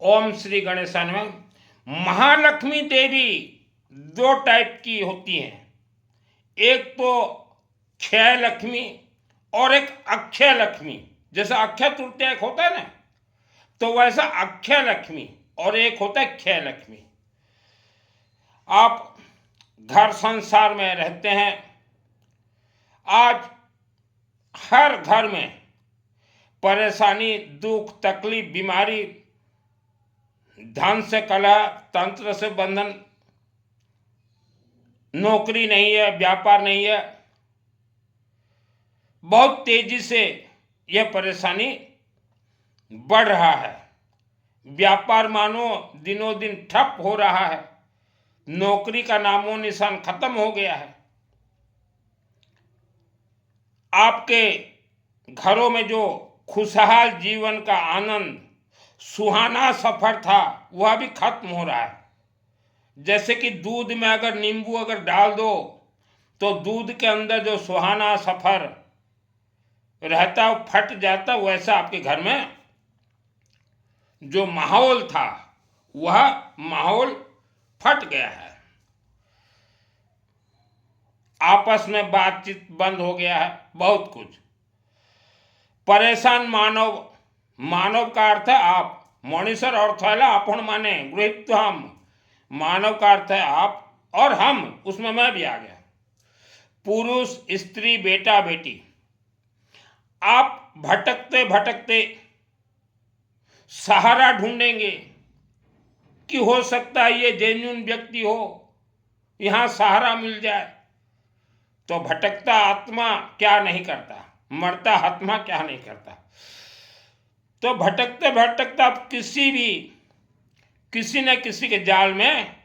ओम श्री गणेशाय नमः। महालक्ष्मी देवी दो टाइप की होती हैं, एक तो क्षय लक्ष्मी और एक अक्षय लक्ष्मी। जैसा अक्षय तृतीया एक होता है ना, तो वैसा अक्षय लक्ष्मी और एक होता है क्षय लक्ष्मी। आप घर संसार में रहते हैं, आज हर घर में परेशानी, दुख, तकलीफ, बीमारी, धन से कलह, तंत्र से बंधन, नौकरी नहीं है, व्यापार नहीं है। बहुत तेजी से यह परेशानी बढ़ रहा है। व्यापार मानो दिनों दिन ठप हो रहा है। नौकरी का नामो निशान खत्म हो गया है। आपके घरों में जो खुशहाल जीवन का आनंद, सुहाना सफर था, वह भी खत्म हो रहा है। जैसे कि दूध में अगर नींबू अगर डाल दो तो दूध के अंदर जो सुहाना सफर रहता वो फट जाता, वैसा आपके घर में जो माहौल था वह माहौल फट गया है। आपस में बातचीत बंद हो गया है। बहुत कुछ परेशान मानव, मानव का अर्थ है आप, मनुष्य अर्थ है आपण माने गृहित तो हम, मानव का अर्थ है आप और हम, उसमें मैं भी आ गया। पुरुष, स्त्री, बेटा, बेटी, आप भटकते भटकते सहारा ढूंढेंगे कि हो सकता है ये जेन्युइन व्यक्ति हो, यहां सहारा मिल जाए। तो भटकता आत्मा क्या नहीं करता, मरता आत्मा क्या नहीं करता। तो भटकते भटकते आप किसी न किसी के जाल में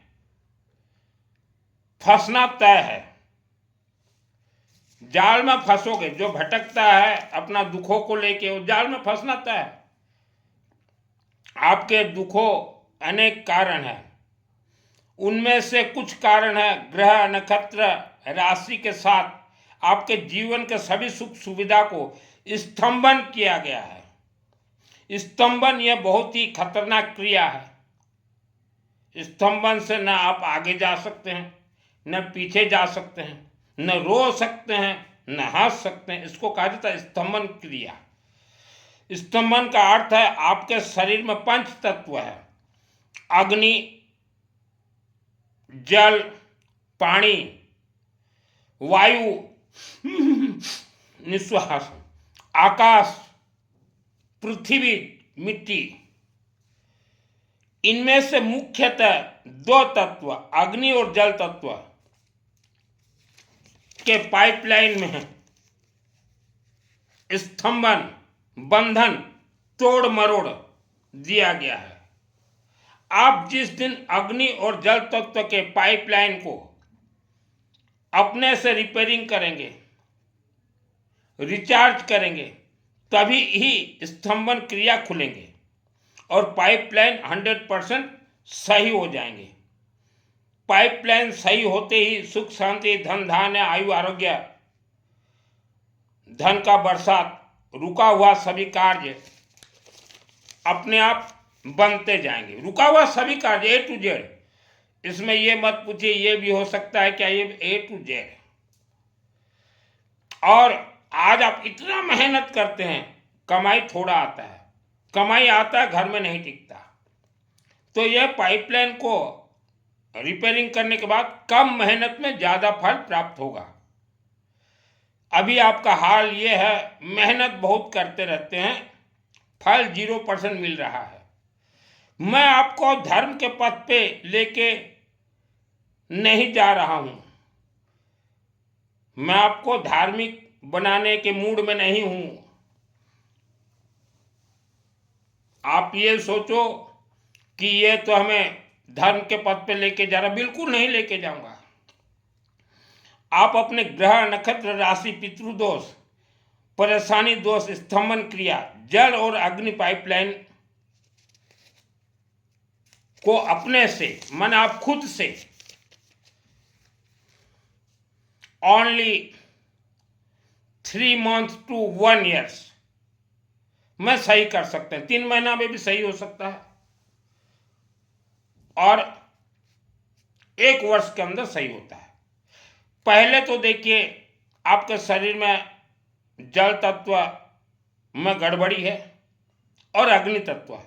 फंसना तय है। जाल में फंसोगे। जो भटकता है अपना दुखों को लेके, वो जाल में फंसना तय है। आपके दुखों अनेक कारण हैं, उनमें से कुछ कारण है ग्रह, नक्षत्र, राशि के साथ आपके जीवन के सभी सुख सुविधा को स्तंभन किया गया है। स्तंभन यह बहुत ही खतरनाक क्रिया है। स्तंभन से न आप आगे जा सकते हैं, न पीछे जा सकते हैं, न रो सकते हैं, न हंस सकते हैं। इसको कहा जाता है स्तंभन क्रिया। स्तंभन का अर्थ है आपके शरीर में पंच तत्व है, अग्नि, जल, पानी, वायु, निश्वास, आकाश, पृथ्वी, मिट्टी। इनमें से मुख्यतः दो तत्व, अग्नि और जल तत्व के पाइपलाइन में स्तंभन, बंधन, तोड़ मरोड़ दिया गया है। आप जिस दिन अग्नि और जल तत्व के पाइपलाइन को अपने से रिपेयरिंग करेंगे, रिचार्ज करेंगे, तभी ही स्तंभन क्रिया खुलेंगे और पाइपलाइन 100% सही हो जाएंगे। पाइपलाइन सही होते ही सुख शांति, धन धान्य, आयु आरोग्य, धन का बरसात, रुका हुआ सभी कार्य अपने आप बनते जाएंगे। रुका हुआ सभी कार्य A to Z। इसमें ये मत पूछिए ये भी हो सकता है क्या, ये A to Z। और आज आप इतना मेहनत करते हैं, कमाई थोड़ा आता है, कमाई आता है घर में नहीं टिकता। तो यह पाइपलाइन को रिपेयरिंग करने के बाद कम मेहनत में ज़्यादा फल प्राप्त होगा। अभी आपका हाल ये है, मेहनत बहुत करते रहते हैं, फल 0% मिल रहा है। मैं आपको धर्म के पथ पे लेके नहीं जा रहा हूं, मैं आपको धार्मिक बनाने के मूड में नहीं हूं। आप ये सोचो कि ये तो हमें धर्म के पथ पे लेके जा रहा, बिल्कुल नहीं लेके जाऊंगा। आप अपने ग्रह, नक्षत्र, राशि, पितृदोष, परेशानी दोष, स्तंभन क्रिया, जल और अग्नि पाइपलाइन को अपने से, मन आप खुद से ओनली 3 months to 1 year में सही कर सकते हैं। 3 महीना में भी सही हो सकता है, और 1 वर्ष के अंदर सही होता है। पहले तो देखिए आपके शरीर में जल तत्व में गड़बड़ी है और अग्नि तत्व है,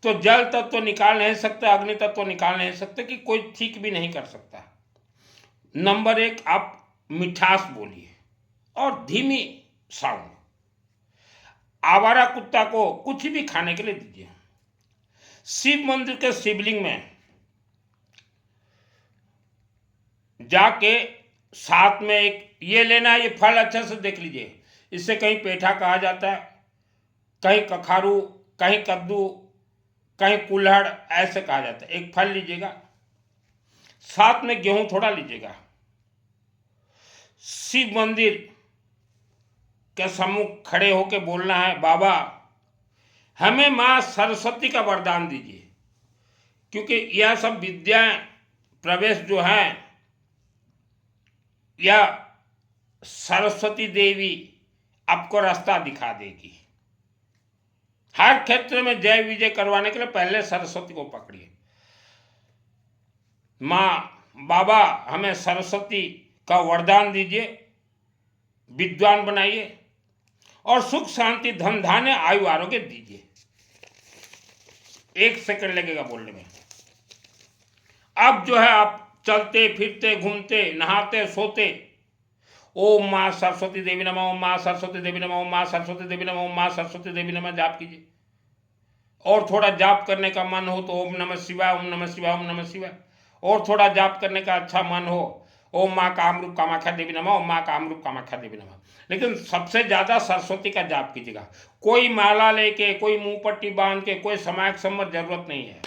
तो जल तत्व निकाल नहीं सकते, अग्नि तत्व निकाल नहीं सकते, कि कोई ठीक भी नहीं कर सकता। नंबर 1, आप मिठास बोलिए और धीमी साउंड। आवारा कुत्ता को कुछ भी खाने के लिए दीजिए। शिव मंदिर के शिवलिंग में जाके साथ में एक ये लेना है, ये फल अच्छे से देख लीजिए, इससे कहीं पेठा कहा जाता है, कहीं कखारू, कहीं कद्दू, कहीं कुल्हड़ ऐसे कहा जाता है। एक फल लीजिएगा, साथ में गेहूं थोड़ा लीजिएगा। शिव मंदिर के सम्मुख खड़े होकर बोलना है, बाबा हमें मां सरस्वती का वरदान दीजिए, क्योंकि यह सब विद्याएं प्रवेश जो हैं, या सरस्वती देवी आपको रास्ता दिखा देगी। हर क्षेत्र में जय विजय करवाने के लिए पहले सरस्वती को पकड़िए। माँ बाबा हमें सरस्वती का वरदान दीजिए, विद्वान बनाइए और सुख शांति धन धान्य आयु आरोग्य दीजिए। 1 सेकंड लगेगा बोलने में। अब जो है आप चलते फिरते घूमते नहाते सोते ओम माँ सरस्वती देवी नमः, ओम माँ सरस्वती देवी नमः, ओम माँ सरस्वती देवी नमः, ओम माँ सरस्वती देवी नमः जाप कीजिए। और थोड़ा जाप करने का मन हो तो ओम नमः शिवाय, ओम नमः शिवाय, ओम नमः शिवाय। और थोड़ा जाप करने का अच्छा मन हो, ओम माँ कामरूप कामाख्या देवी नमः, ओम माँ कामरूप कामाख्या देवी नमः। लेकिन सबसे ज़्यादा सरस्वती का जाप कीजिएगा। कोई माला लेके, कोई मुंह पट्टी बांध के, कोई समय सम्मत जरूरत नहीं है।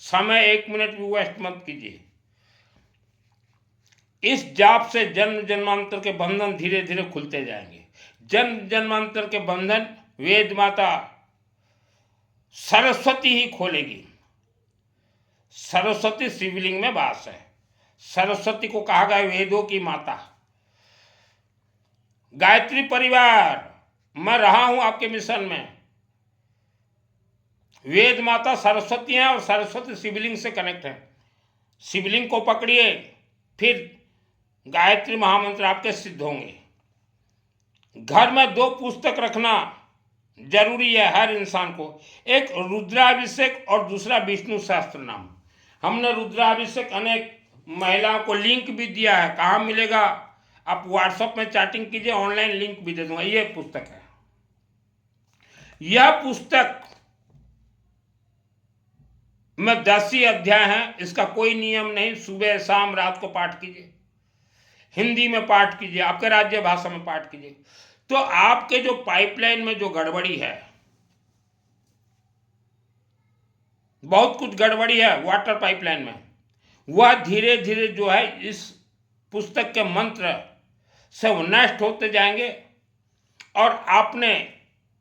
समय 1 मिनट भी वेस्ट मत कीजिए। इस जाप से जन्म जन्मांतर के बंधन धीरे धीरे खुलते जाएंगे। जन्म जन्मांतर के बंधन वेद माता सरस्वती ही खोलेगी। सरस्वती शिवलिंग में वास है। सरस्वती को कहा गया वेदों की माता। गायत्री परिवार, मैं रहा हूं आपके मिशन में। वेद माता सरस्वती हैं और सरस्वती शिवलिंग से कनेक्ट है। शिवलिंग को पकड़िए, फिर गायत्री महामंत्र आपके सिद्ध होंगे। घर में 2 पुस्तक रखना जरूरी है हर इंसान को। एक रुद्राभिषेक और दूसरा विष्णु सहस्त्र नाम। हमने रुद्राभिषेक अनेक महिलाओं को लिंक भी दिया है। कहाँ मिलेगा? आप व्हाट्सएप में चैटिंग कीजिए, ऑनलाइन लिंक भी दे दूंगा। ये पुस्तक है। यह पुस्तक में 10 ही अध्याय हैं। इसका कोई नियम नहीं। सुबह शाम रात को पाठ कीजिए, हिंदी में पाठ कीजिए, आपके राज्य भाषा में पाठ कीजिए। तो आपके जो पाइपलाइन में जो गड़बड़ी है, बहुत कुछ गड़बड़ी है वाटर पाइपलाइन में, वह धीरे धीरे जो है इस पुस्तक के मंत्र से वो नष्ट होते जाएंगे। और आपने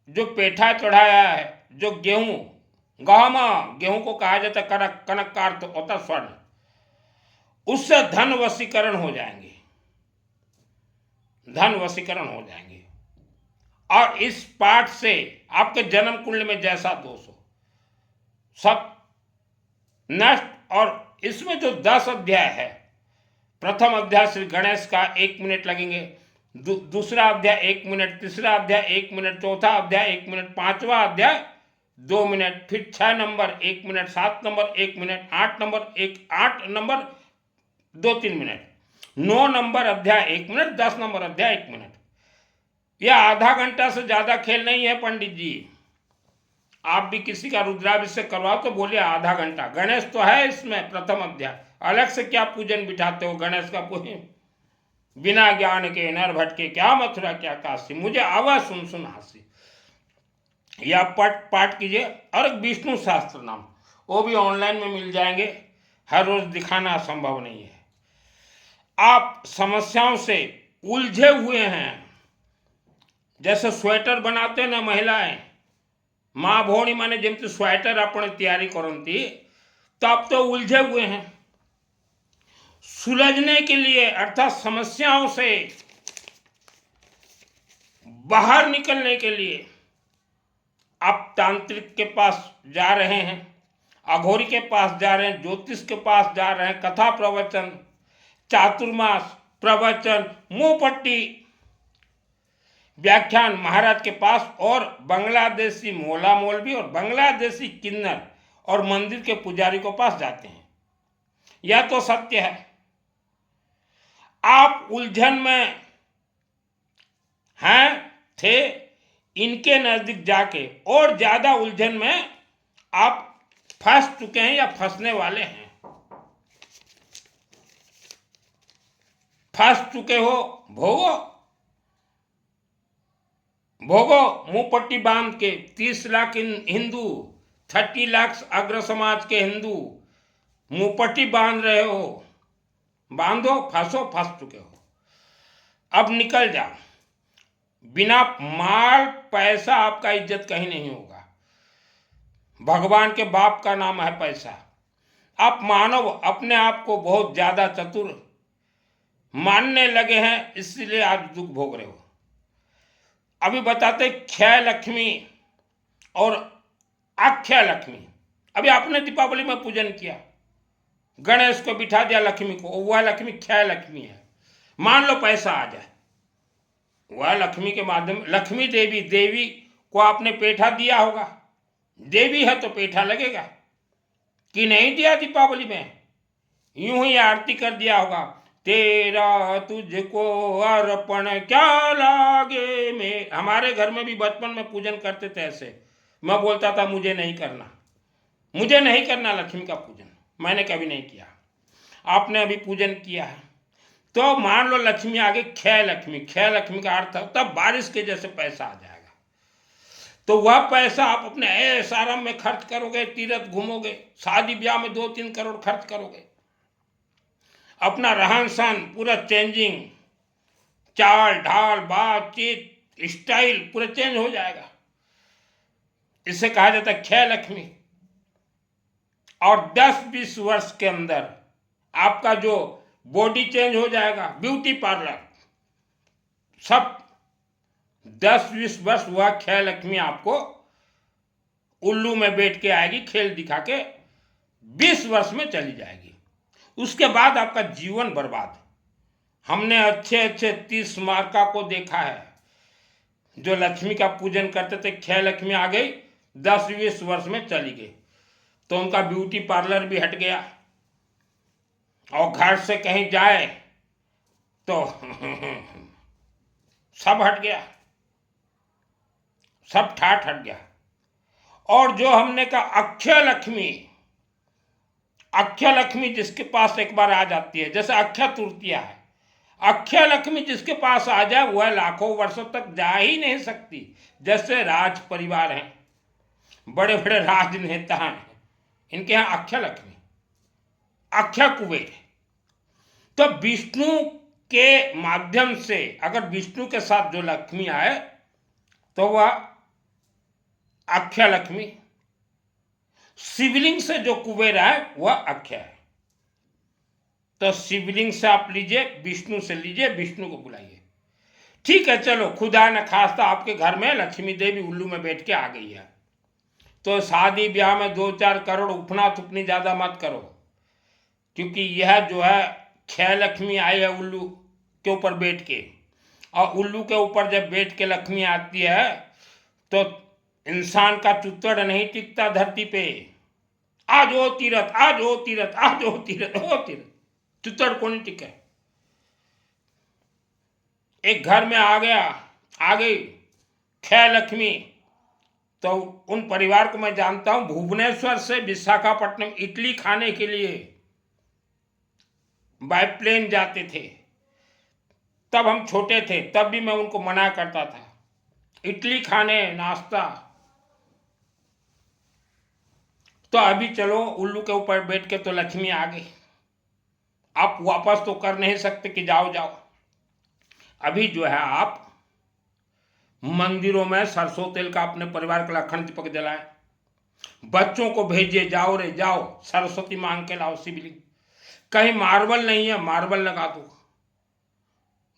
जो पेठा चढ़ाया है, जो गेहूं, गेहूं को कहा जाता है कनक, कनक का अर्थ होता स्वर्ण, उससे धन वशीकरण हो जाएंगे, धन वशीकरण हो जाएंगे। और इस पाठ से आपके जन्म कुंडली में जैसा दोष हो सब नष्ट। और इसमें जो 10 अध्याय है, प्रथम अध्याय श्री गणेश का 1 मिनट लगेंगे, दूसरा अध्याय 1 मिनट, तीसरा अध्याय 1 मिनट, चौथा अध्याय 1 मिनट, 5वां अध्याय 2 मिनट, फिर 6 number 1 minute, 7 number 1 minute, 8 number 2-3 minute, 9 number अध्याय 1 मिनट, 10 नंबर अध्याय 1 मिनट। यह आधा घंटा से ज्यादा खेल नहीं है पंडित जी। आप भी किसी का रुद्राभिषेक करवाओ तो बोलिए आधा घंटा। गणेश तो है इसमें प्रथम अध्याय, अलग से क्या पूजन बिठाते हो गणेश का? बिना ज्ञान के नर भटके, क्या मथुरा क्या काशी, मुझे आवा सुन सुन हासी। या पाठ कीजिए। और एक विष्णु शास्त्र नाम, वो भी ऑनलाइन में मिल जाएंगे। हर रोज दिखाना संभव नहीं है। आप समस्याओं से उलझे हुए हैं, जैसे स्वेटर बनाते ना महिलाएं, माँ भौणी माने जमती स्वेटर अपने तैयारी करती, तो आप तो उलझे हुए हैं। सुलझने के लिए अर्थात समस्याओं से बाहर निकलने के लिए आप तांत्रिक के पास जा रहे हैं। अघोरी के पास जा रहे हैं, ज्योतिष के पास जा रहे हैं, कथा प्रवचन, चातुर्मास प्रवचन, मुंह पट्टी व्याख्यान महाराज के पास, और बांग्लादेशी मौला मौलवी और बांग्लादेशी किन्नर और मंदिर के पुजारी के पास जाते हैं। यह तो सत्य है। आप उलझन में हैं थे, इनके नजदीक जाके और ज्यादा उलझन में आप फंस चुके हैं या फंसने वाले हैं। फंस चुके हो, भोगो भोगो। मुंह पट्टी बांध के 30 लाख हिंदू, 30 लाख अग्र समाज के हिंदू मुंह पट्टी बांध रहे हो, बांधो, फंसो, फंस चुके हो। अब निकल जाओ। बिना माल पैसा आपका इज्जत कहीं नहीं होगा। भगवान के बाप का नाम है पैसा। आप मानव अपने आप को बहुत ज्यादा चतुर मानने लगे हैं, इसलिए आज दुख भोग रहे हो। अभी बताते क्षय लक्ष्मी और अक्षय लक्ष्मी। अभी आपने दीपावली में पूजन किया, गणेश को बिठा दिया लक्ष्मी को, वह लक्ष्मी क्षय लक्ष्मी है। मान लो पैसा आ जाए, वह लक्ष्मी के माध्यम, लक्ष्मी देवी, देवी को आपने पेठा दिया होगा, देवी है तो पेठा लगेगा कि नहीं दिया। दीपावली में यूं ही आरती कर दिया होगा, तेरा तुझको अर्पण क्या लागे में। हमारे घर में भी बचपन में पूजन करते थे ऐसे। मैं बोलता था मुझे नहीं करना, मुझे नहीं करना लक्ष्मी का पूजन। मैंने कभी नहीं किया, आपने अभी पूजन किया है। तो मान लो लक्ष्मी आगे क्षय लक्ष्मी, क्षय लक्ष्मी का अर्थ है तब बारिश के जैसे पैसा आ जाएगा। तो वह पैसा आप अपने ऐश आराम में खर्च करोगे, तीर्थ घूमोगे, शादी ब्याह में 2-3 करोड़ खर्च करोगे, अपना रहन सहन पूरा चेंजिंग, चाल ढाल बातचीत स्टाइल पूरा चेंज हो जाएगा। इसे कहा जाता है क्षय लक्ष्मी। और 10-20 वर्ष के अंदर आपका जो बॉडी चेंज हो जाएगा, ब्यूटी पार्लर सब 10-20 वर्ष वह क्षय लक्ष्मी आपको उल्लू में बैठ के आएगी, खेल दिखा के 20 वर्ष में चली जाएगी। उसके बाद आपका जीवन बर्बाद। हमने अच्छे अच्छे 30 मार्का को देखा है जो लक्ष्मी का पूजन करते थे, क्षय लक्ष्मी आ गई 10-20 वर्ष में चली गई, तो उनका ब्यूटी पार्लर भी हट गया, और घर से कहीं जाए तो सब हट गया, सब ठाठ हट गया। और जो हमने कहा अक्षय लक्ष्मी, अक्षय लक्ष्मी जिसके पास एक बार आ जाती है, जैसे अक्षय तृतीया है, अक्षय लक्ष्मी जिसके पास आ जाए वह लाखों वर्षों तक जा ही नहीं सकती। जैसे राज परिवार हैं, बड़े बड़े राजनेता हैं, इनके यहाँ अक्षय लक्ष्मी, अक्षय कुबेर। तो विष्णु के माध्यम से अगर विष्णु के साथ जो लक्ष्मी आए तो वह अक्षय लक्ष्मी, शिवलिंग से जो कुबेर आए वह अक्षय है। तो शिवलिंग से आप लीजिए, विष्णु से लीजिए, विष्णु को बुलाइए। ठीक है, चलो खुदा न खास्ता आपके घर में लक्ष्मी देवी उल्लू में बैठ के आ गई है, तो शादी ब्याह में 2-4 करोड़ उफना थुपनी ज्यादा मत करो, क्योंकि यह जो है क्षय लक्ष्मी आई है उल्लू के ऊपर बैठ के, और उल्लू के ऊपर जब बैठ के लक्ष्मी आती है तो इंसान का चुत्तड़ नहीं टिकता धरती पे। आज हो तीरथ, आज हो तीरथ, आज हो तीरथ, हो तीरथ, चुत्तड़ को नहीं टिके। एक घर में आ गया, आ गई क्षय लक्ष्मी, तो उन परिवार को मैं जानता हूं, भुवनेश्वर से विशाखापट्टनम इडली खाने के लिए बाय प्लेन जाते थे। तब हम छोटे थे, तब भी मैं उनको मना करता था इडली खाने, नाश्ता। तो अभी चलो उल्लू के ऊपर बैठ के तो लक्ष्मी आ गई, आप वापस तो कर नहीं सकते कि जाओ जाओ। अभी जो है आप मंदिरों में सरसों तेल का अपने परिवार के लिए अखंड दीपक जलाएं, बच्चों को भेजिए, जाओ रे जाओ सरस्वती मांग के लाओ शिवलिंग। कहीं मार्बल नहीं है, मार्बल लगा दो,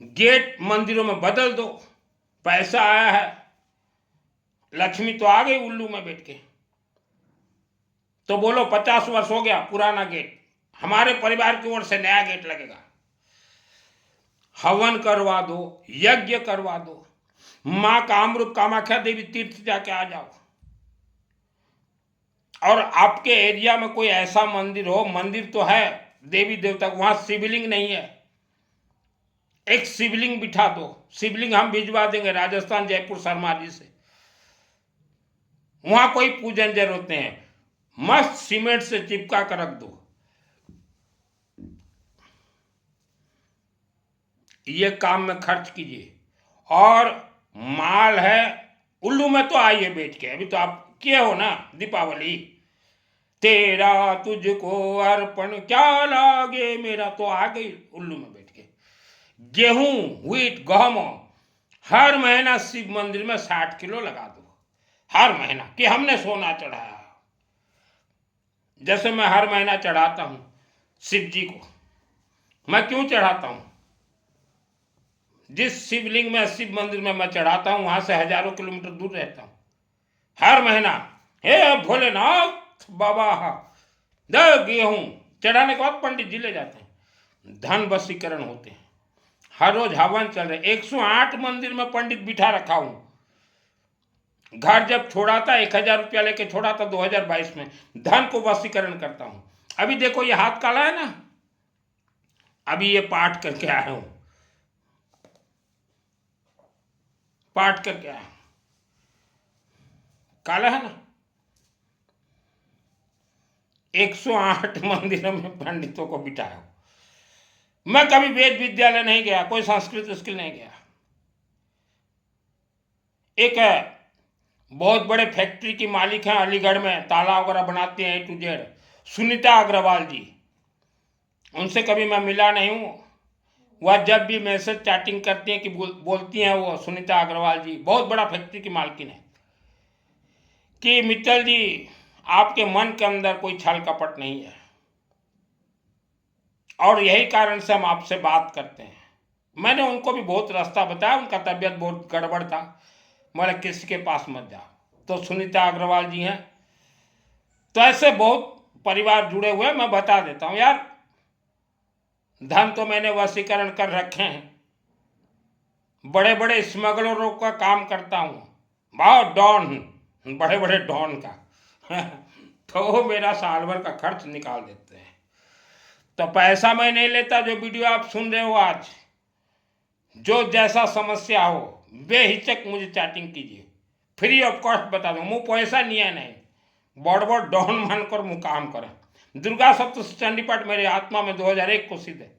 गेट मंदिरों में बदल दो। पैसा आया है, लक्ष्मी तो आ गई उल्लू में बैठ के। तो बोलो 50 वर्ष हो गया, पुराना गेट, हमारे परिवार की ओर से नया गेट लगेगा। हवन करवा दो, यज्ञ करवा दो, मां कामरूप कामाख्या देवी तीर्थ जाके आ जाओ। और आपके एरिया में कोई ऐसा मंदिर हो, मंदिर तो है देवी देवता, वहां शिवलिंग नहीं है, एक शिवलिंग बिठा दो। शिवलिंग हम भिजवा देंगे राजस्थान, जयपुर, शर्मा जी से। वहां कोई पूजन जरूरत नहीं है, मस्त सीमेंट से चिपका कर रख दो। ये काम में खर्च कीजिए। और माल है, उल्लू में तो आइए बैठ के, अभी तो आप किए हो ना दीपावली, तेरा तुझको अर्पण क्या लागे मेरा, तो आ गई उल्लू में बैठ के। गेहूं, व्हीट, गहूं हर महीना शिव मंदिर में 60 किलो लगा दो, हर महीना, कि हमने सोना चढ़ाया। जैसे मैं हर महीना चढ़ाता हूं शिव जी को। मैं क्यों चढ़ाता हूं? जिस शिवलिंग में, शिव मंदिर में मैं चढ़ाता हूं, वहां से हजारों किलोमीटर दूर रहता हूं। हर महीना हे भोलेनाथ बाबा, गेहूं चढ़ाने के बाद पंडित जी ले जाते हैं, धन वशीकरण होते हैं। हर रोज हवन चल रहे, 108 मंदिर में पंडित बिठा रखा हूं। घर जब छोड़ा था 1000 रुपया लेके छोड़ा था 2022 में, धन को वशीकरण करता हूं। अभी देखो ये हाथ काला है ना, अभी ये पाठ करके आया हूं, पाठ करके आया, काला है ना। 108 मंदिरों में पंडितों को बिठाया। मैं कभी वेद विद्यालय नहीं गया, कोई संस्कृत स्किल नहीं गया। एक बहुत बड़े फैक्ट्री की मालिक हैं अलीगढ़ में, ताला वगैरह बनाते हैं A to Z, Sunita Agarwal जी। उनसे कभी मैं मिला नहीं हूँ। वह जब भी मैसेज चैटिंग करती हैं कि बोलती हैं, वो सुनीता अग्रवाल जी बहुत बड़ा फैक्ट्री की मालकिन है, कि मित्तल जी आपके मन के अंदर कोई छल कपट नहीं है, और यही कारण से हम आपसे बात करते हैं। मैंने उनको भी बहुत रास्ता बताया, उनका तबीयत बहुत गड़बड़ था, मैंने किसी के पास मत जाओ। तो सुनीता अग्रवाल जी हैं। तो ऐसे बहुत परिवार जुड़े हुए, मैं बता देता हूं यार। धन तो मैंने वशीकरण कर रखे हैं, बड़े बड़े स्मगलरों का काम करता हूं, बहुत डॉन हूं, बड़े बड़े डॉन का तो वो मेरा साल भर का खर्च निकाल देते हैं। तो पैसा मैं नहीं लेता। जो वीडियो आप सुन रहे हो आज, जो जैसा समस्या हो बेहिचक मुझे चैटिंग कीजिए, फ्री ऑफ कॉस्ट बता दूँ। मुँह पैसा नहीं है, नहीं, बड़ बड़ डॉन मानकर मुँह काम करें। दुर्गा सप्तशती चंडी पाठ मेरे आत्मा में 2001 को सिद्ध है।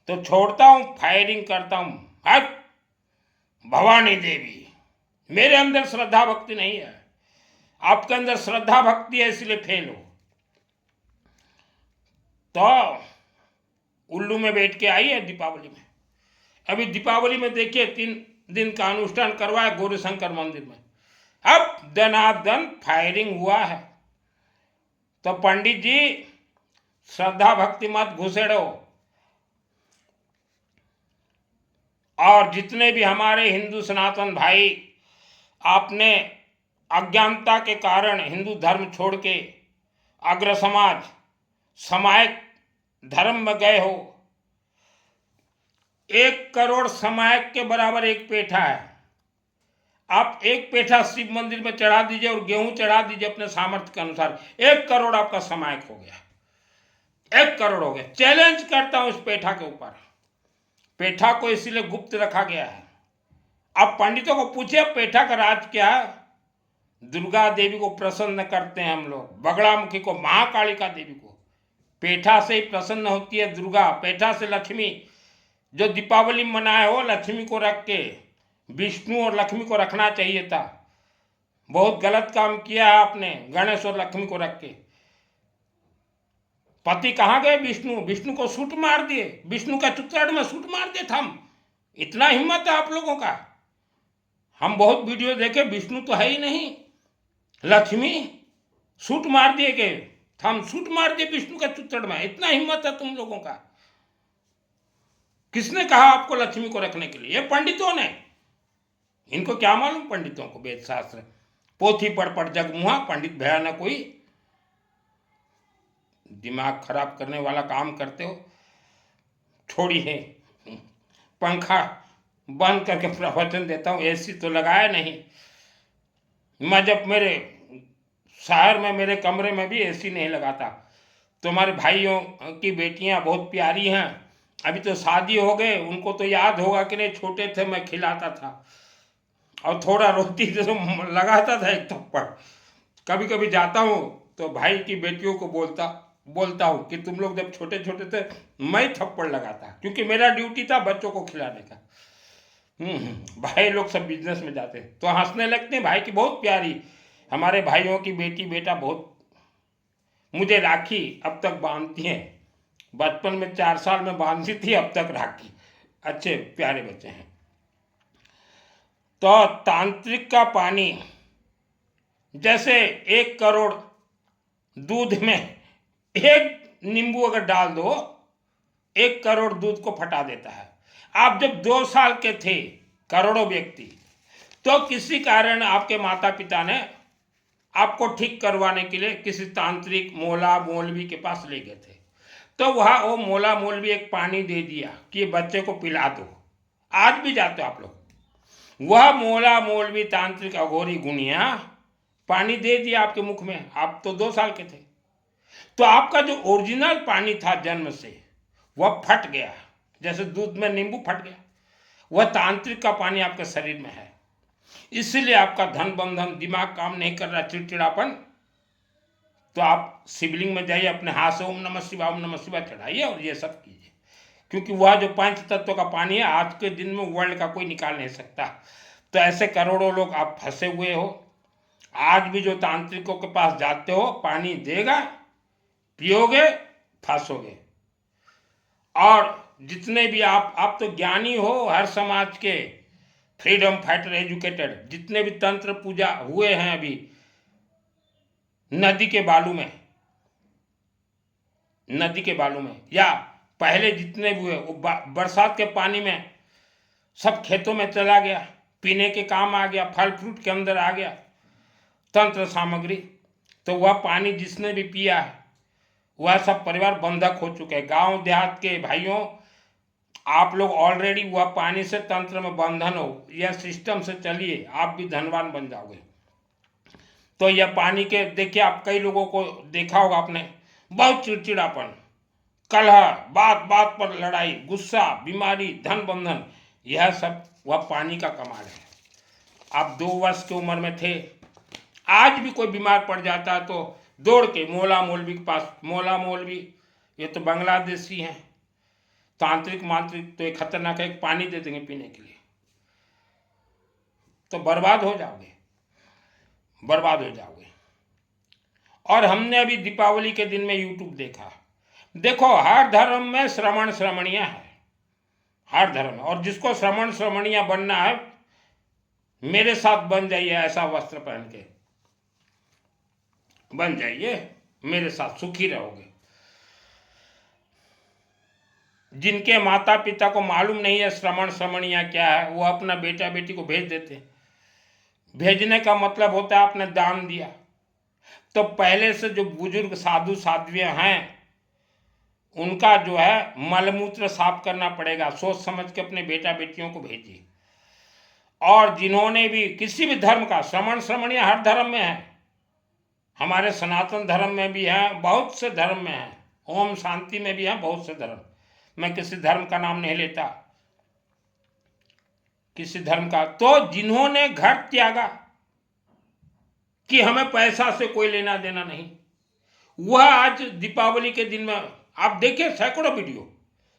तो छोड़ता हूँ, फायरिंग करता हूँ, हट भवानी देवी। मेरे अंदर श्रद्धा भक्ति नहीं है, आपके अंदर श्रद्धा भक्ति है, इसलिए फेल हो। तो उल्लू में बैठ के आई है दीपावली में। अभी दीपावली में देखिए 3 दिन का अनुष्ठान करवाया गौरीशंकर मंदिर में। अब दनादन फायरिंग हुआ है। तो पंडित जी श्रद्धा भक्ति मत घुसेड़ो। और जितने भी हमारे हिंदू सनातन भाई आपने अज्ञानता के कारण हिंदू धर्म छोड़ के अग्र समाज सामायिक धर्म में गए हो, 1 करोड़ सामायिक के बराबर एक पेठा है। आप एक पेठा शिव मंदिर में चढ़ा दीजिए और गेहूं चढ़ा दीजिए अपने सामर्थ्य के अनुसार, 1 करोड़ आपका सामायिक हो गया, 1 करोड़ हो गया। चैलेंज करता हूं इस पेठा के ऊपर। पेठा को इसीलिए गुप्त रखा गया है। आप पंडितों को पूछिए पेठा का राज क्या है। दुर्गा देवी को प्रसन्न करते हैं हम लोग, बगड़ामुखी को, महाकालिका देवी को। पेठा से ही प्रसन्न होती है दुर्गा, पेठा से लक्ष्मी। जो दीपावली मनाए हो लक्ष्मी को रख के, विष्णु और लक्ष्मी को रखना चाहिए था। बहुत गलत काम किया है आपने, गणेश और लक्ष्मी को रख के। पति कहाँ गए विष्णु? विष्णु को सूट मार दिए, विष्णु का चित्रण में सूट मार दिए थम। इतना हिम्मत है आप लोगों का? हम बहुत वीडियो देखे, विष्णु तो है ही नहीं, लक्ष्मी सूट मार दिए गए, थम सूट मार दिए विष्णु का चित्रण में। इतना हिम्मत है तुम लोगों का? किसने कहा आपको लक्ष्मी को रखने के लिए? ये पंडितों ने। इनको क्या मालूम पंडितों को वेद शास्त्र? पोथी पढ़ जग मुहा, पंडित भया न कोई। दिमाग खराब करने वाला काम करते हो। छोड़िए, पंखा बंद करके प्रवचन देता हूँ, एसी तो लगाया नहीं। मैं जब मेरे शहर में मेरे कमरे में भी एसी नहीं लगाता। तुम्हारे भाइयों की बेटियां बहुत प्यारी हैं, अभी तो शादी हो गए, उनको तो याद होगा कि नहीं, छोटे थे मैं खिलाता था और थोड़ा रोती तो लगाता था एक थप्पड़। कभी कभी जाता हूँ तो भाई की बेटियों को बोलता हूँ कि तुम लोग जब छोटे छोटे थे मैं थप्पड़ लगाता, क्योंकि मेरा ड्यूटी था बच्चों को खिलाने का। भाई लोग सब बिजनेस में जाते हैं तो हंसने लगते हैं। भाई की बहुत प्यारी, हमारे भाइयों की बेटी बेटा बहुत, मुझे राखी अब तक बांधती हैं। बचपन में 4 साल में बांधती थी, अब तक राखी। अच्छे प्यारे बच्चे हैं। तो तांत्रिक का पानी, जैसे 1 करोड़ दूध में एक नींबू अगर डाल दो, 1 करोड़ दूध को फटा देता है। आप जब 2 साल के थे, करोड़ों व्यक्ति, तो किसी कारण आपके माता पिता ने आपको ठीक करवाने के लिए किसी तांत्रिक मोला मौलवी के पास ले गए थे। तो वहाँ वो मोला मौलवी एक पानी दे दिया कि ये बच्चे को पिला दो। आज भी जाते हो आप लोग, वह मोला मौलवी तांत्रिक अघोरी गुनिया पानी दे दिया आपके मुख में। आप तो 2 साल के थे, तो आपका जो ओरिजिनल पानी था जन्म से, वह फट गया, जैसे दूध में नींबू फट गया। वह तांत्रिक का पानी आपके शरीर में है, इसलिए आपका धन बंधन, दिमाग काम नहीं कर रहा, चिड़चिड़ापन। तो आप शिवलिंग में जाइए, अपने हाथ से ओम नमः शिवाय चढ़ाइए और ये सब कीजिए, क्योंकि वह जो 5 तत्व का पानी है आज के दिन में वर्ल्ड का कोई निकाल नहीं सकता। तो ऐसे करोड़ों लोग आप फंसे हुए हो। आज भी जो तांत्रिकों के पास जाते हो, पानी देगा, पियोगे, फंसोगे। और जितने भी आप तो ज्ञानी हो, हर समाज के फ्रीडम फाइटर, एजुकेटेड, जितने भी तंत्र पूजा हुए हैं अभी नदी के बालू में या पहले जितने भी हुए, वो बरसात के पानी में सब खेतों में चला गया, पीने के काम आ गया, फल फ्रूट के अंदर आ गया तंत्र सामग्री। तो वह पानी जिसने भी पिया है, वह सब परिवार बंधक हो चुके हैं। गांव देहात के भाइयों, आप लोग ऑलरेडी वह पानी से तंत्र में बंधन हो, यह सिस्टम से चलिए, आप भी धनवान बन जाओगे। तो यह पानी के, देखिए आप कई लोगों को देखा होगा आपने, बहुत चिड़चिड़ापन, कलह, बात बात पर लड़ाई, गुस्सा, बीमारी, धन बंधन, यह सब वह पानी का कमाल है। आप 2 वर्ष की उम्र में थे, आज भी कोई बीमार पड़ जाता है तो दौड़ के मोला मौलवी के पास। मोला मौलवी ये तो बांग्लादेशी हैं, तांत्रिक मांत्रिक तो एक खतरनाक है, एक पानी दे देंगे पीने के लिए, तो बर्बाद हो जाओगे। और हमने अभी दीपावली के दिन में यूट्यूब देखा, देखो हर धर्म में श्रमण श्रमणिया है, हर धर्म में। और जिसको श्रमण श्रमणिया बनना है, मेरे साथ बन जाइए, ऐसा वस्त्र पहन के बन जाइए, मेरे साथ सुखी रहोगे। जिनके माता पिता को मालूम नहीं है श्रमण श्रमणिया क्या है, वो अपना बेटा बेटी को भेज देते हैं। भेजने का मतलब होता है आपने दान दिया। तो पहले से जो बुजुर्ग साधु साध्वियां हैं, उनका जो है मलमूत्र साफ करना पड़ेगा, सोच समझ के अपने बेटा बेटियों को भेजिए। और जिन्होंने भी किसी भी धर्म का, श्रमण श्रमणिया हर धर्म में है, हमारे सनातन धर्म में भी है, बहुत से धर्म में है, ओम शांति में भी है, बहुत से धर्म। मैं किसी धर्म का नाम नहीं लेता, किसी धर्म का। तो जिन्होंने घर त्यागा कि हमें पैसा से कोई लेना देना नहीं, वह आज दीपावली के दिन में आप देखिए सैकड़ों वीडियो,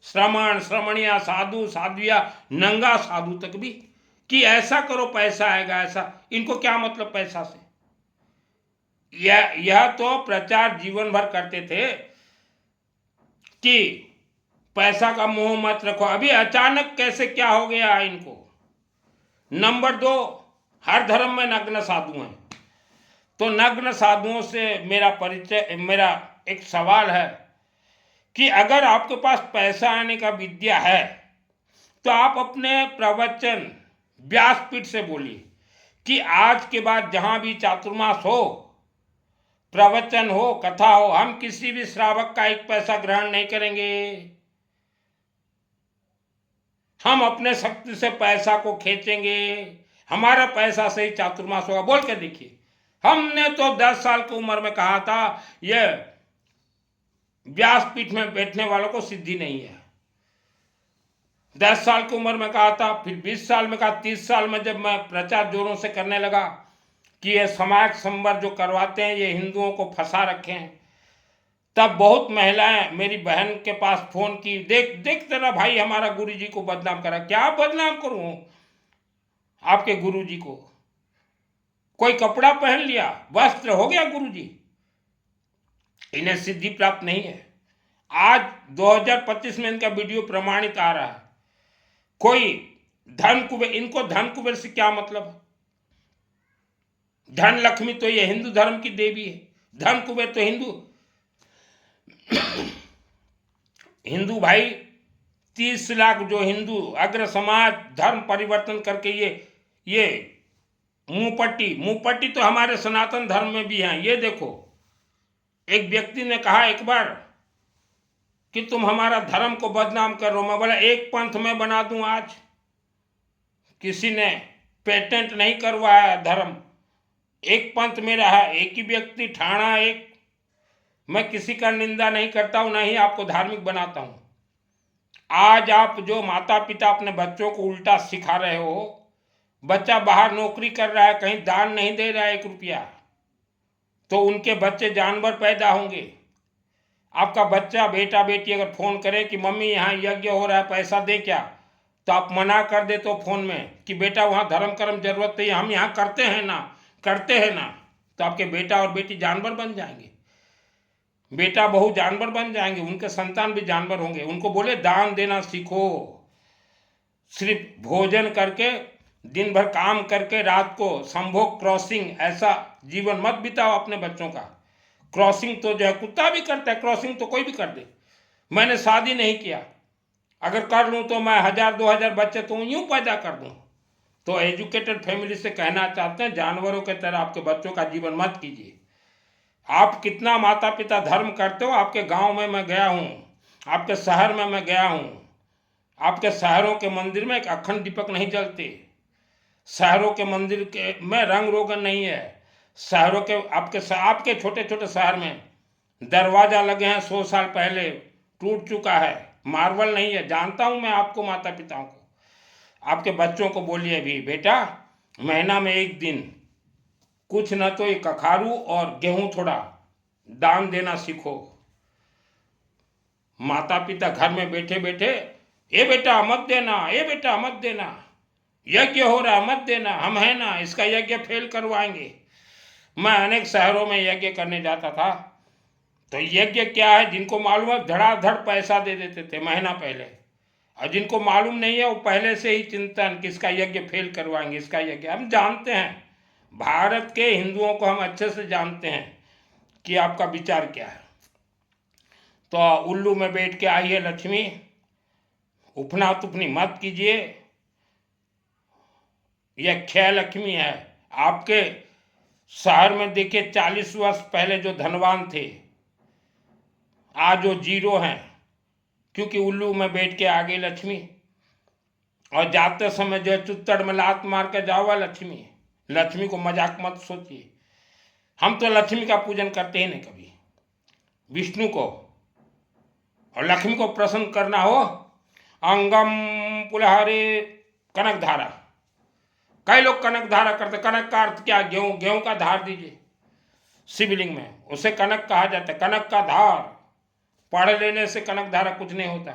श्रमण श्रमणिया, साधु साध्विया, नंगा साधु तक भी, कि ऐसा करो पैसा आएगा, ऐसा। इनको क्या मतलब पैसा से? यह तो प्रचार जीवन भर करते थे कि पैसा का मोह मत रखो। अभी अचानक कैसे क्या हो गया इनको? नंबर 2, हर धर्म में नग्न साधु हैं। तो नग्न साधुओं से मेरा परिचय, मेरा एक सवाल है कि अगर आपके पास पैसा आने का विद्या है, तो आप अपने प्रवचन व्यासपीठ से बोलिए कि आज के बाद जहां भी चातुर्मास हो, प्रवचन हो, कथा हो, हम किसी भी श्रावक का एक पैसा ग्रहण नहीं करेंगे। हम अपने शक्ति से पैसा को खींचेंगे, हमारा पैसा से ही चातुर्मास होगा। बोल के देखिए, हमने तो 10 साल की उम्र में कहा था ये व्यासपीठ में बैठने वालों को सिद्धि नहीं है। 10 साल की उम्र में कहा था, फिर 20 साल में कहा, 30 साल में जब मैं प्रचार जोरों से करने लगा कि ये समाज संवर जो करवाते हैं ये हिंदुओं को फंसा रखे हैं, तब बहुत महिलाएं मेरी बहन के पास फोन की, देख देख तेरा भाई हमारा गुरुजी को बदनाम करा। क्या बदनाम करूं आपके गुरुजी को? कोई कपड़ा पहन लिया, वस्त्र हो गया गुरुजी? इन्हें सिद्धि प्राप्त नहीं है। आज 2025 में इनका वीडियो प्रमाणित आ रहा है। कोई धन कुबेर, इनको धन कुबेर से क्या मतलब? धन लक्ष्मी तो ये हिंदू धर्म की देवी है, धन कुबेर तो हिंदू भाई 30 लाख जो हिंदू अग्र समाज धर्म परिवर्तन करके ये मुंहपट्टी तो हमारे सनातन धर्म में भी है। ये देखो, एक व्यक्ति ने कहा एक बार कि तुम हमारा धर्म को बदनाम कर रहे हो। मैं बोला एक पंथ में बना दूं आज? किसी ने पेटेंट नहीं करवाया धर्म, एक पंथ मेरा है, एक ही व्यक्ति ठाणा एक। मैं किसी का निंदा नहीं करता हूं, ना ही आपको धार्मिक बनाता हूं। आज आप जो माता पिता अपने बच्चों को उल्टा सिखा रहे हो, बच्चा बाहर नौकरी कर रहा है, कहीं दान नहीं दे रहा है 1 रुपया, तो उनके बच्चे जानवर पैदा होंगे। आपका बच्चा बेटा बेटी अगर फोन करे कि मम्मी यहाँ यज्ञ हो रहा है पैसा दे क्या, तो आप मना कर दे तो फोन में कि बेटा वहाँ धर्म कर्म जरूरत नहीं है, हम यहाँ करते हैं ना, तो आपके बेटा और बेटी जानवर बन जाएंगे, बेटा बहू जानवर बन जाएंगे, उनके संतान भी जानवर होंगे। उनको बोले दान देना सीखो, सिर्फ भोजन करके दिन भर काम करके रात को संभोग क्रॉसिंग ऐसा जीवन मत बिताओ अपने बच्चों का। क्रॉसिंग तो जो है कुत्ता भी करता है, क्रॉसिंग तो कोई भी कर दे। मैंने शादी नहीं किया, अगर कर लूँ तो मैं 1000-2000 बच्चे तो यूं पैदा कर दूँ। तो एजुकेटेड फैमिली से कहना चाहते हैं, जानवरों के तरह आपके बच्चों का जीवन मत कीजिए। आप कितना माता पिता धर्म करते हो, आपके गांव में मैं गया हूँ, आपके शहर में मैं गया हूँ, आपके शहरों के मंदिर में एक अखंड दीपक नहीं जलते, शहरों के मंदिर के में रंग रोगन नहीं है, शहरों के आपके छोटे छोटे शहर में दरवाजा लगे हैं 100 साल पहले, टूट चुका है, मार्बल नहीं है। जानता हूँ मैं आपको, माता पिताओं को, आपके बच्चों को बोलिए भी बेटा महीना में 1 दिन कुछ न तो एक कखारू और गेहूं थोड़ा दान देना सीखो। माता पिता घर में बैठे बैठे ये बेटा मत देना, ये बेटा मत देना, यज्ञ हो रहा मत देना, हम है ना, इसका यज्ञ फेल करवाएंगे। मैं अनेक शहरों में यज्ञ करने जाता था, तो यज्ञ क्या है जिनको मालूम है धड़ाधड़ पैसा दे देते थे महीना पहले, और जिनको मालूम नहीं है वो पहले से ही चिंतन कि इसका यज्ञ फेल करवाएंगे, इसका यज्ञ। हम जानते हैं, भारत के हिंदुओं को हम अच्छे से जानते हैं कि आपका विचार क्या है। तो उल्लू में बैठ के आई है लक्ष्मी, उफना तुफनी मत कीजिए, यह क्षय लक्ष्मी है। आपके शहर में देखिए 40 वर्ष पहले जो धनवान थे आज वो जीरो हैं, क्योंकि उल्लू में बैठ के आ गई लक्ष्मी। और जाते समय जो चुत्तड़ में लात मार के जाओगा लक्ष्मी को मजाक मत सोचिए। हम तो लक्ष्मी का पूजन करते ही नहीं कभी, विष्णु को। और लक्ष्मी को प्रसन्न करना हो, अंगम पुलहारे कनक धारा, कई लोग कनक धारा करते। कनक का अर्थ क्या? गेहूं का धार दीजिए शिवलिंग में, उसे कनक कहा जाता है, कनक का धार। पढ़ लेने से कनक धारा कुछ नहीं होता।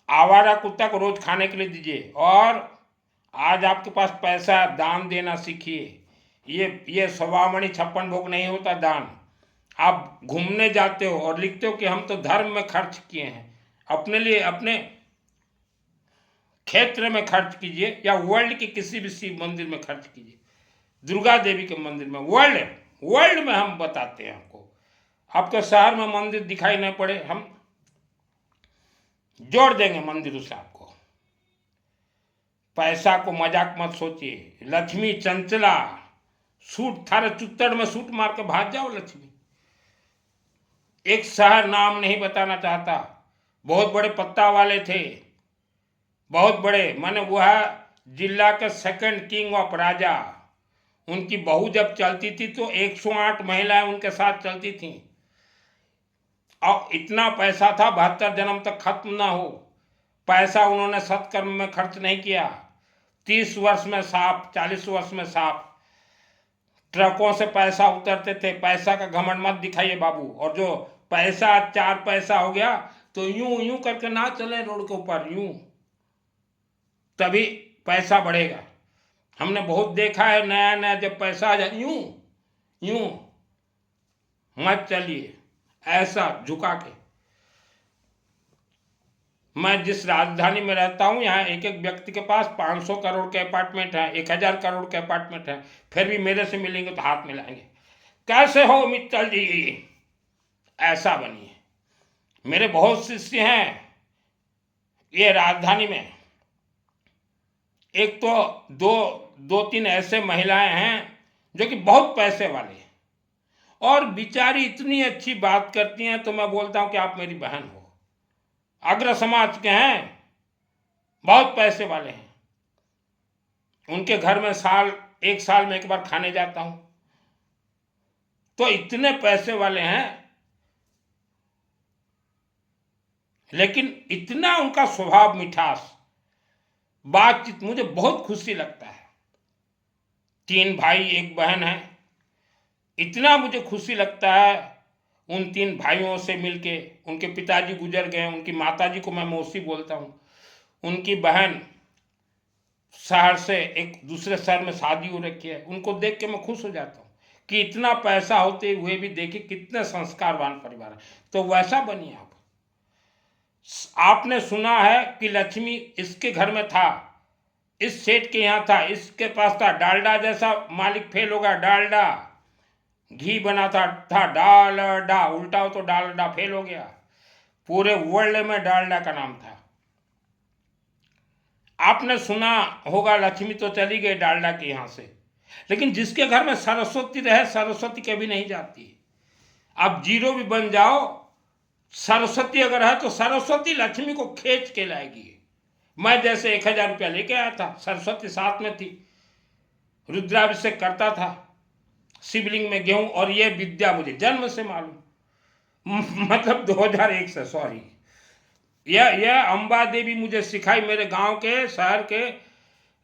आवारा कुत्ता को रोज खाने के लिए दीजिए। और आज आपके पास पैसा, दान देना सीखिए। ये सवामणि 56 भोग नहीं होता दान। आप घूमने जाते हो और लिखते हो कि हम तो धर्म में खर्च किए हैं, अपने लिए अपने क्षेत्र में खर्च कीजिए, या वर्ल्ड के किसी भी शिव मंदिर में खर्च कीजिए, दुर्गा देवी के मंदिर में। वर्ल्ड में हम बताते हैं आपको। आपके शहर में मंदिर दिखाई नहीं पड़े, हम जोड़ देंगे मंदिरों से आपको। पैसा को मजाक मत सोचिए। लक्ष्मी चंचला सूट थारे चुत्तड़ में सूट मार के भाग जाओ लक्ष्मी। एक शहर नाम नहीं बताना चाहता, बहुत बड़े पत्ता वाले थे, बहुत बड़े, माने वह जिला के सेकंड किंग ऑफ राजा। उनकी बहू जब चलती थी तो 108 महिलाएं उनके साथ चलती थीं। और इतना पैसा था 72 जन्म तक खत्म ना हो। पैसा उन्होंने सत्कर्म में खर्च नहीं किया। 30 वर्ष में साफ, 40 वर्ष में साफ। ट्रकों से पैसा उतरते थे। पैसा का घमंड मत दिखाइए बाबू। और जो पैसा 4 पैसा हो गया तो यूं यूं करके ना चले रोड के ऊपर, यूं, तभी पैसा बढ़ेगा। हमने बहुत देखा है, नया नया जब पैसा आ जाए यूं यूं मत चलिए, ऐसा झुका के। मैं जिस राजधानी में रहता हूं, यहाँ एक एक व्यक्ति के पास 500 करोड़ के अपार्टमेंट है, 1000 करोड़ के अपार्टमेंट है, फिर भी मेरे से मिलेंगे तो हाथ मिलाएंगे। कैसे हो मित्तल जी, ऐसा बनिए। मेरे बहुत शिष्य हैं ये राजधानी में। एक तो दो तीन ऐसे महिलाएं हैं जो कि बहुत पैसे वाले हैं और बेचारी इतनी अच्छी बात करती हैं, तो मैं बोलता हूं कि आप मेरी बहन हो। अग्र समाज के हैं, बहुत पैसे वाले हैं। उनके घर में एक साल में एक बार खाने जाता हूं, तो इतने पैसे वाले हैं, लेकिन इतना उनका स्वभाव, मिठास, बातचीत, मुझे बहुत खुशी लगता है। 3 भाई 1 बहन है। इतना मुझे खुशी लगता है उन 3 भाइयों से मिलके। उनके पिताजी गुजर गए, उनकी माताजी को मैं मौसी बोलता हूँ। उनकी बहन शहर से एक दूसरे शहर में शादी हो रखी है। उनको देख के मैं खुश हो जाता हूँ कि इतना पैसा होते हुए भी देखिए कितने संस्कारवान परिवार है। तो वैसा बनिए आप। आपने सुना है कि लक्ष्मी इसके घर में था, इस सेठ के यहाँ था, इसके पास था। डालडा जैसा मालिक फेल होगा। डालडा घी बनाता था, डालडा, उल्टा हो तो डालडा फेल हो गया। पूरे वर्ल्ड में डालडा का नाम था। आपने सुना होगा लक्ष्मी तो चली गई डालडा के यहाँ से, लेकिन जिसके घर में सरस्वती रहे, सरस्वती कभी नहीं जाती। आप जीरो भी बन जाओ, सरस्वती अगर है तो सरस्वती लक्ष्मी को खींच के लाएगी। मैं जैसे 1000 रुपया लेके आया था, सरस्वती साथ में थी, रुद्राभिषेक करता था, शिवलिंग में गेहूं, और ये विद्या मुझे जन्म से मालूम, मतलब 2001 से, सॉरी, यह अंबा देवी मुझे सिखाई। मेरे गांव के, शहर के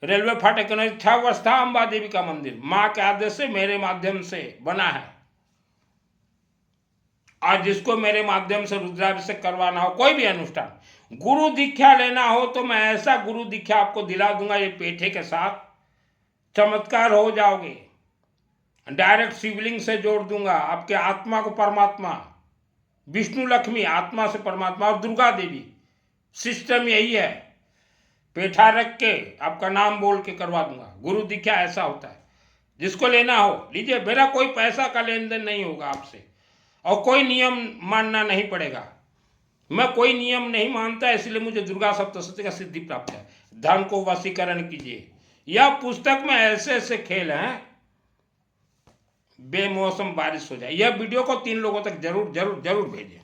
रेलवे फाटक में 6 वर्ष था अंबा देवी का मंदिर। माँ के आदेश से, मेरे माध्यम से बना है। आज जिसको मेरे माध्यम से रुद्राभिषेक करवाना हो, कोई भी अनुष्ठान, गुरु दीक्षा लेना हो, तो मैं ऐसा गुरु दीक्षा आपको दिला दूंगा, ये पेठे के साथ, चमत्कार हो जाओगे। डायरेक्ट शिवलिंग से जोड़ दूंगा आपके आत्मा को परमात्मा, विष्णु लक्ष्मी आत्मा से परमात्मा, और दुर्गा देवी। सिस्टम यही है। पेठा रख के आपका नाम बोल के करवा दूंगा। गुरु दीक्षा ऐसा होता है। जिसको लेना हो लीजिए। मेरा कोई पैसा का लेन देन नहीं होगा आपसे, और कोई नियम मानना नहीं पड़ेगा। मैं कोई नियम नहीं मानता, इसलिए मुझे दुर्गा सप्तशती का सिद्धि प्राप्त है। धन को वशीकरण कीजिए। यह पुस्तक में ऐसे ऐसे खेल हैं, बेमौसम बारिश हो जाए। यह वीडियो को 3 लोगों तक जरूर जरूर जरूर भेजें।